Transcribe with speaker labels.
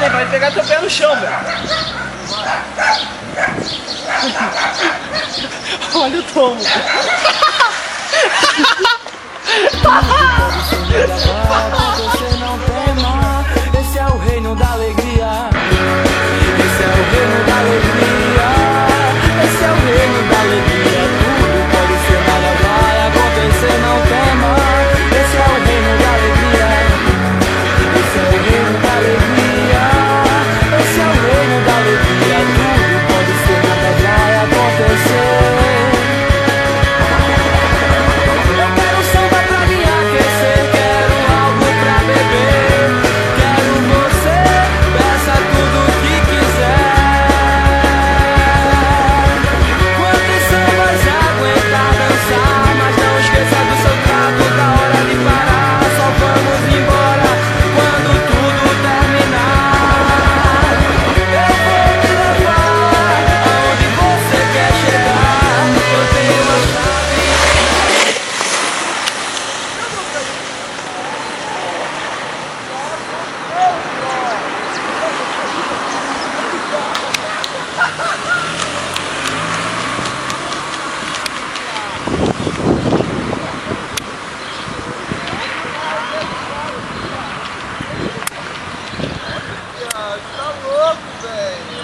Speaker 1: vai pegar teu pé no chão, velho. Olha o tomo.
Speaker 2: Você não tema, esse é o reino da alegria. Esse é o reino da alegria. Esse é o reino da alegria. Tudo pode ser, nada vai acontecer, não tema. Esse é o reino da alegria. Esse é o reino da alegria. Esse é o reino da alegria. Tudo pode ser, nada vai acontecer. Eu quero samba pra me aquecer, quero algo pra beber. Quero você, peça tudo o que quiser. Quantos sambas aguentar dançar, mas não esqueça do seu trato, da hora de parar. Só vamos embora quando tudo terminar. Eu vou te levar aonde você quer chegar. Eu tenho uma chave.
Speaker 1: Tá louco, velho.